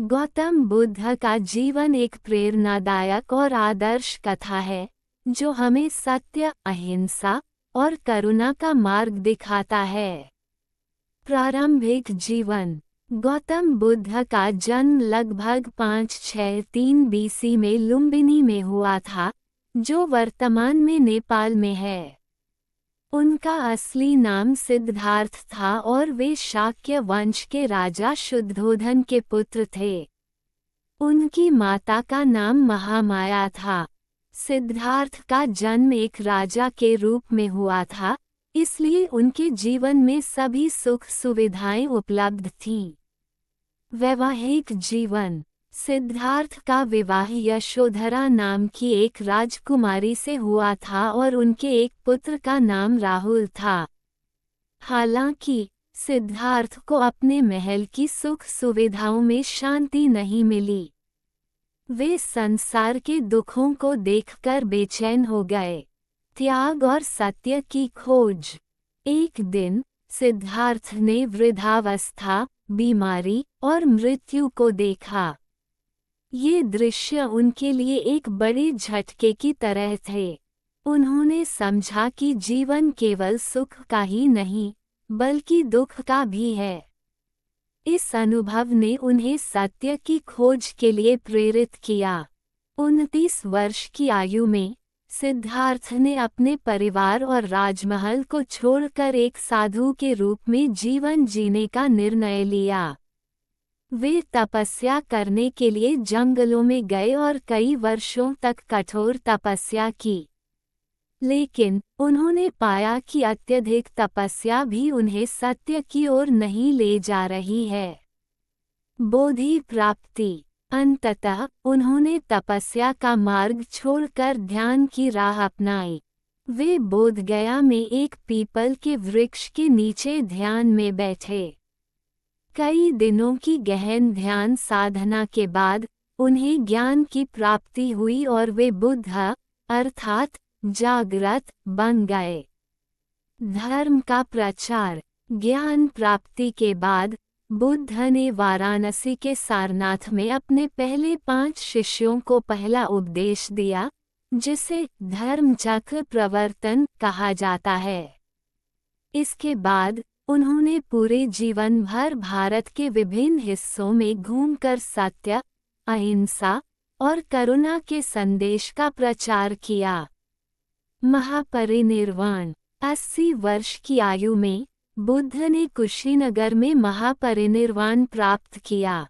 गौतम बुद्ध का जीवन एक प्रेरणादायक और आदर्श कथा है जो हमें सत्य, अहिंसा और करुणा का मार्ग दिखाता है। प्रारंभिक जीवन। गौतम बुद्ध का जन्म लगभग 563 बीसी में लुम्बिनी में हुआ था, जो वर्तमान में नेपाल में है। उनका असली नाम सिद्धार्थ था और वे शाक्य वंश के राजा शुद्धोधन के पुत्र थे। उनकी माता का नाम महामाया था। सिद्धार्थ का जन्म एक राजा के रूप में हुआ था, इसलिए उनके जीवन में सभी सुख सुविधाएं उपलब्ध थीं। वैवाहिक जीवन। सिद्धार्थ का विवाह यशोधरा नाम की एक राजकुमारी से हुआ था और उनके एक पुत्र का नाम राहुल था। हालांकि सिद्धार्थ को अपने महल की सुख सुविधाओं में शांति नहीं मिली। वे संसार के दुखों को देखकर बेचैन हो गए। त्याग और सत्य की खोज। एक दिन सिद्धार्थ ने वृद्धावस्था, बीमारी और मृत्यु को देखा। ये दृश्य उनके लिए एक बड़े झटके की तरह थे। उन्होंने समझा कि जीवन केवल सुख का ही नहीं, बल्कि दुख का भी है। इस अनुभव ने उन्हें सत्य की खोज के लिए प्रेरित किया। 29 वर्ष की आयु में सिद्धार्थ ने अपने परिवार और राजमहल को छोड़कर एक साधु के रूप में जीवन जीने का निर्णय लिया। वे तपस्या करने के लिए जंगलों में गए और कई वर्षों तक कठोर तपस्या की। लेकिन उन्होंने पाया कि अत्यधिक तपस्या भी उन्हें सत्य की ओर नहीं ले जा रही है। बोधि प्राप्ति। अंततः उन्होंने तपस्या का मार्ग छोड़कर ध्यान की राह अपनाई। वे बोधगया में एक पीपल के वृक्ष के नीचे ध्यान में बैठे। कई दिनों की गहन ध्यान साधना के बाद उन्हें ज्ञान की प्राप्ति हुई और वे बुद्ध अर्थात जागृत बन गए। धर्म का प्रचार। ज्ञान प्राप्ति के बाद बुद्ध ने वाराणसी के सारनाथ में अपने पहले 5 शिष्यों को पहला उपदेश दिया, जिसे धर्मचक्र प्रवर्तन कहा जाता है। इसके बाद उन्होंने पूरे जीवन भर भारत के विभिन्न हिस्सों में घूमकर सत्य, अहिंसा और करुणा के संदेश का प्रचार किया। महापरिनिर्वाण। 80 वर्ष की आयु में बुद्ध ने कुशीनगर में महापरिनिर्वाण प्राप्त किया।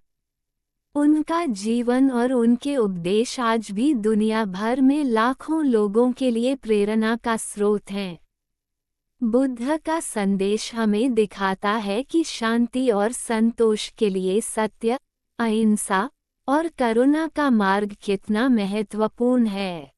उनका जीवन और उनके उपदेश आज भी दुनिया भर में लाखों लोगों के लिए प्रेरणा का स्रोत हैं। बुद्ध का संदेश हमें दिखाता है कि शांति और संतोष के लिए सत्य, अहिंसा और करुणा का मार्ग कितना महत्वपूर्ण है।